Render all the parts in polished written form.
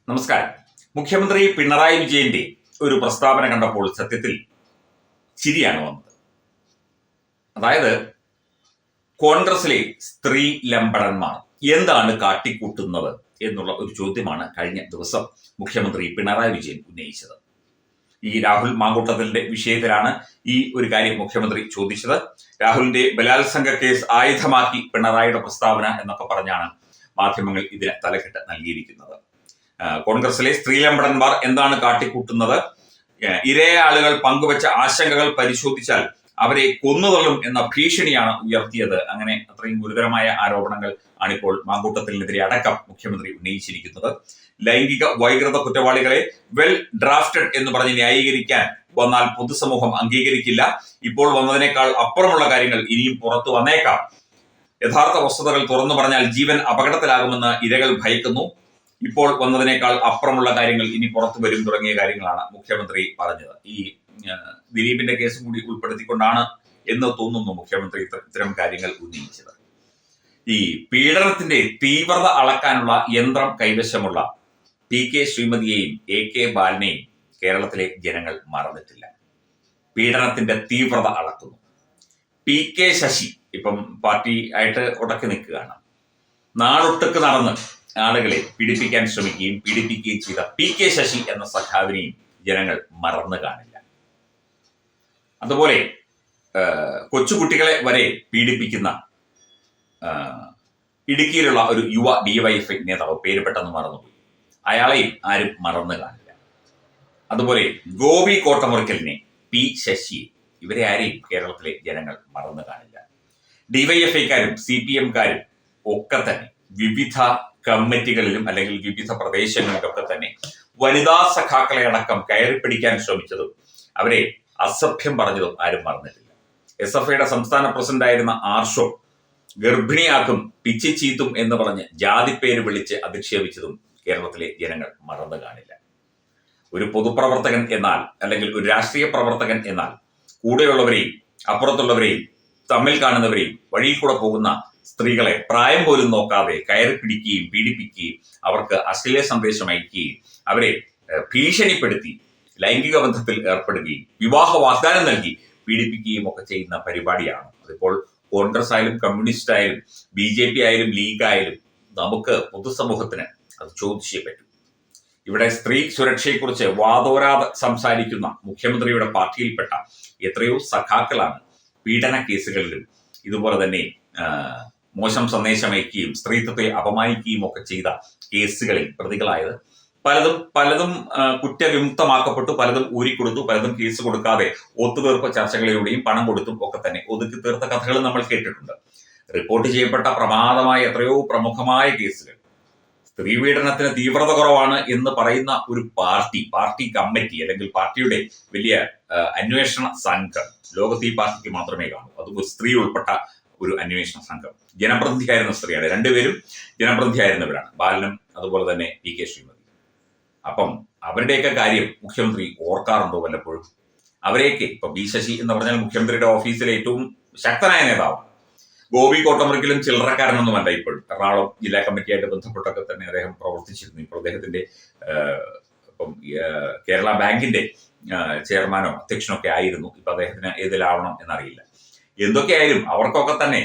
നമസ്കാരം. മുഖ്യമന്ത്രി പിണറായി വിജയന്റെ ഒരു പ്രസ്താവന കണ്ടപ്പോൾ സത്യത്തിൽ ചിരിയാണ് വന്നത്. അതായത് കോൺഗ്രസിലെ സ്ത്രീ ലംബടന്മാർ എന്താണ് കാട്ടിക്കൂട്ടുന്നത് എന്നുള്ള ഒരു ചോദ്യമാണ് കഴിഞ്ഞ ദിവസം മുഖ്യമന്ത്രി പിണറായി വിജയൻ ഉന്നയിച്ചത്. ഈ രാഹുൽ മാങ്കൂട്ടത്തിന്റെ വിഷയത്തിലാണ് ഈ ഒരു കാര്യം മുഖ്യമന്ത്രി ചോദിച്ചത്. രാഹുലിന്റെ ബലാത്സംഗ കേസ് ആയുധമാക്കി പിണറായിയുടെ പ്രസ്താവന എന്നൊക്കെ പറഞ്ഞാണ് മാധ്യമങ്ങൾ ഇതിന് തലക്കെട്ട് നൽകിയിരിക്കുന്നത്. കോൺഗ്രസിലെ സ്ത്രീലമ്പടന്മാർ എന്താണ് കാട്ടിക്കൂട്ടുന്നത്, ഇരയ ആളുകൾ പങ്കുവച്ച ആശങ്കകൾ പരിശോധിച്ചാൽ അവരെ കൊന്നുതള്ളും എന്ന ഭീഷണിയാണ് ഉയർത്തിയത്. അങ്ങനെ അത്രയും ഗുരുതരമായ ആരോപണങ്ങൾ ആണിപ്പോൾ മാങ്കൂട്ടത്തിനെതിരെ അടക്കം മുഖ്യമന്ത്രി ഉന്നയിച്ചിരിക്കുന്നത്. ലൈംഗിക വൈകൃത കുറ്റവാളികളെ വെൽ ഡ്രാഫ്റ്റഡ് എന്ന് പറഞ്ഞ് ന്യായീകരിക്കാൻ വന്നാൽ പൊതുസമൂഹം അംഗീകരിക്കില്ല. ഇപ്പോൾ വന്നതിനേക്കാൾ അപ്പുറമുള്ള കാര്യങ്ങൾ ഇനിയും പുറത്തു വന്നേക്കാം. യഥാർത്ഥ വസ്തുതകൾ തുറന്നു പറഞ്ഞാൽ ജീവൻ അപകടത്തിലാകുമെന്ന് ഇരകൾ ഭയക്കുന്നു. ഇപ്പോൾ വന്നതിനേക്കാൾ അപ്പുറമുള്ള കാര്യങ്ങൾ ഇനി പുറത്തു വരും തുടങ്ങിയ കാര്യങ്ങളാണ് മുഖ്യമന്ത്രി പറഞ്ഞത്. ഈ ദിലീപിന്റെ കേസും കൂടി ഉൾപ്പെടുത്തിക്കൊണ്ടാണ് എന്ന് തോന്നുന്നു മുഖ്യമന്ത്രി ഇത്തരം കാര്യങ്ങൾ ഉന്നയിച്ചത്. ഈ പീഡനത്തിന്റെ തീവ്രത അളക്കാനുള്ള യന്ത്രം കൈവശമുള്ള PK ശ്രീമതിയെയും AK ബാലനെയും കേരളത്തിലെ ജനങ്ങൾ മറന്നിട്ടില്ല. പീഡനത്തിന്റെ തീവ്രത അളക്കുന്നു. PK ശശി ഇപ്പം പാർട്ടി ആയിട്ട് ഉടക്കി നിൽക്കുകയാണ്. നാടൊട്ടുക്ക് നടന്ന് ആളുകളെ പീഡിപ്പിക്കാൻ ശ്രമിക്കുകയും പീഡിപ്പിക്കുകയും ചെയ്ത PK ശശി എന്ന സഖാവിനെയും ജനങ്ങൾ മറന്നു കാണില്ല. അതുപോലെ കൊച്ചുകുട്ടികളെ വരെ പീഡിപ്പിക്കുന്ന ഇടുക്കിയിലുള്ള ഒരു യുവ DYFI നേതാവ്, പേര് പെട്ടെന്ന് മറന്നുപോയി, അയാളെയും ആരും മറന്നു കാണില്ല. അതുപോലെ ഗോപി കോട്ടമുറിക്കലിനെ, P ശശിയെ, ഇവരെ ആരെയും കേരളത്തിലെ ജനങ്ങൾ മറന്നു കാണില്ല. DYFIക്കാരും CPMക്കാരും ഒക്കെ തന്നെ വിവിധ കമ്മിറ്റികളിലും അല്ലെങ്കിൽ വിവിധ പ്രദേശങ്ങളിലൊക്കെ തന്നെ വനിതാ സഖാക്കളെ അടക്കം കയറിപ്പിടിക്കാൻ ശ്രമിച്ചതും അവരെ അസഭ്യം പറഞ്ഞതും ആരും മറന്നിട്ടില്ല. SFIയുടെ സംസ്ഥാന പ്രസിഡന്റായിരുന്ന ആർഷോ ഗർഭിണിയാക്കും പിച്ചി ചീത്തും എന്ന് പറഞ്ഞ് ജാതിപ്പേര് വിളിച്ച് അധിക്ഷേപിച്ചതും കേരളത്തിലെ ജനങ്ങൾ മറന്നു കാണില്ല. ഒരു പൊതുപ്രവർത്തകൻ എന്നാൽ അല്ലെങ്കിൽ ഒരു രാഷ്ട്രീയ പ്രവർത്തകൻ എന്നാൽ കൂടെയുള്ളവരെയും അപ്പുറത്തുള്ളവരെയും തമ്മിൽ കാണുന്നവരെയും വഴിയിൽ കൂടെ പോകുന്ന സ്ത്രീകളെ പ്രായം പോലും നോക്കാതെ കയറിപ്പിടിക്കുകയും പീഡിപ്പിക്കുകയും അവർക്ക് അശ്ലീല സന്ദേശം അയക്കുകയും അവരെ ഭീഷണിപ്പെടുത്തി ലൈംഗിക ബന്ധത്തിൽ ഏർപ്പെടുകയും വിവാഹ വാഗ്ദാനം നൽകി പീഡിപ്പിക്കുകയും ഒക്കെ ചെയ്യുന്ന പരിപാടിയാണ്. അതിപ്പോൾ കോൺഗ്രസ് ആയാലും കമ്മ്യൂണിസ്റ്റ് ആയാലും BJP ആയാലും ലീഗ് ആയാലും നമുക്ക് പൊതുസമൂഹത്തിന് അത് ചോദിച്ചേ പറ്റൂ. ഇവിടെ സ്ത്രീ സുരക്ഷയെക്കുറിച്ച് വാതോരാതെ സംസാരിക്കുന്ന മുഖ്യമന്ത്രിയുടെ പാർട്ടിയിൽപ്പെട്ട എത്രയോ സഖാക്കളാണ് പീഡന കേസുകളിലും ഇതുപോലെ തന്നെ മോശം സന്ദേശം അയക്കുകയും സ്ത്രീത്വത്തെ അപമാനിക്കുകയും ഒക്കെ ചെയ്ത കേസുകളിൽ പ്രതികളായത്. പലതും കുറ്റവിമുക്തമാക്കപ്പെട്ടു, പലതും ഊരിക്കൊടുത്തു, പലതും കേസ് കൊടുക്കാതെ ഒത്തുതീർപ്പ് ചർച്ചകളിലൂടെയും പണം കൊടുത്തും ഒക്കെ തന്നെ ഒതുക്കി തീർത്ത കഥകൾ നമ്മൾ കേട്ടിട്ടുണ്ട്. റിപ്പോർട്ട് ചെയ്യപ്പെട്ട പ്രമാദമായ എത്രയോ പ്രമുഖമായ കേസുകൾ, സ്ത്രീ പീഡനത്തിന് തീവ്രത കുറവാണ് എന്ന് പറയുന്ന ഒരു പാർട്ടി കമ്മിറ്റി അല്ലെങ്കിൽ പാർട്ടിയുടെ വലിയ അന്വേഷണ സംഘം ലോകത്ത് ഈ പാർട്ടിക്ക് മാത്രമേ കാണൂ. അതും സ്ത്രീ ഉൾപ്പെട്ട ഒരു അന്വേഷണ സംഘം. ജനപ്രതിനിധിയായിരുന്ന സ്ത്രീയാണ്, രണ്ടുപേരും ജനപ്രതിനിധിയായിരുന്നവരാണ്, ബാലനും അതുപോലെ തന്നെ PK ശ്രീമതി. അപ്പം അവരുടെയൊക്കെ കാര്യം മുഖ്യമന്ത്രി ഓർക്കാറുണ്ടോ വല്ലപ്പോഴും? അവരെയൊക്കെ ഇപ്പൊ B ശശി എന്ന് പറഞ്ഞാൽ മുഖ്യമന്ത്രിയുടെ ഓഫീസിലെ ഏറ്റവും ശക്തനായ നേതാവാണ്. ഗോപി കോട്ടമുറിക്കലും ചില്ലറക്കാരനൊന്നുമല്ല. ഇപ്പോഴും എറണാകുളം ജില്ലാ കമ്മിറ്റിയായിട്ട് ബന്ധപ്പെട്ടൊക്കെ തന്നെ അദ്ദേഹം പ്രവർത്തിച്ചിരുന്നു. ഇപ്പോൾ അദ്ദേഹത്തിന്റെ ഇപ്പം കേരള ബാങ്കിന്റെ ചെയർമാനോ അധ്യക്ഷനോ ഒക്കെ ആയിരുന്നു. ഇപ്പൊ അദ്ദേഹത്തിന് ഏതിലാവണം എന്നറിയില്ല. എന്തൊക്കെയായാലും അവർക്കൊക്കെ തന്നെ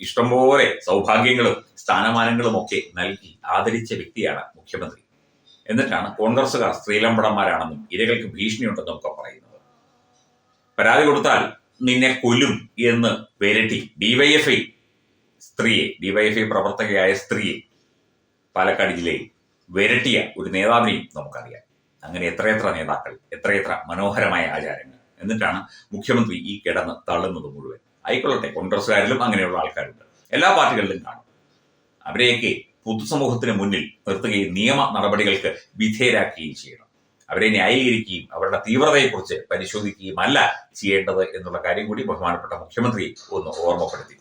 ഇഷ്ടംപോലെ സൗഭാഗ്യങ്ങളും സ്ഥാനമാനങ്ങളും ഒക്കെ നൽകി ആദരിച്ച വ്യക്തിയാണ് മുഖ്യമന്ത്രി. എന്നിട്ടാണ് കോൺഗ്രസുകാർ സ്ത്രീലമ്പടന്മാരാണെന്നും ഇരകൾക്ക് ഭീഷണിയുണ്ടെന്നും ഒക്കെ പറയുന്നത്. പരാതി കൊടുത്താൽ നിന്നെ കൊല്ലും എന്ന് വിരട്ടി DYFI പ്രവർത്തകയായ സ്ത്രീയെ പാലക്കാട് ജില്ലയിൽ വിരട്ടിയ ഒരു നേതാവിനെയും നമുക്കറിയാം. അങ്ങനെ എത്രയെത്ര നേതാക്കൾ, എത്രയെത്ര മനോഹരമായ ആചാരങ്ങൾ. എന്നിട്ടാണ് മുഖ്യമന്ത്രി ഈ കിടന്ന് തള്ളുന്നത് മുഴുവൻ. ആയിക്കൊള്ളട്ടെ, കോൺഗ്രസ്സുകാരിലും അങ്ങനെയുള്ള ആൾക്കാരുണ്ട്, എല്ലാ പാർട്ടികളിലും കാണും. അവരെയൊക്കെ പൊതുസമൂഹത്തിന് മുന്നിൽ നിർത്തുകയും നിയമ നടപടികൾക്ക് വിധേയരാക്കുകയും ചെയ്യണം. അവരെ ന്യായീകരിക്കുകയും അവരുടെ തീവ്രതയെക്കുറിച്ച് പരിശോധിക്കുകയും അല്ല ചെയ്യേണ്ടത് എന്നുള്ള കാര്യം കൂടി ബഹുമാനപ്പെട്ട മുഖ്യമന്ത്രി ഒന്ന് ഓർമ്മപ്പെടുത്തി.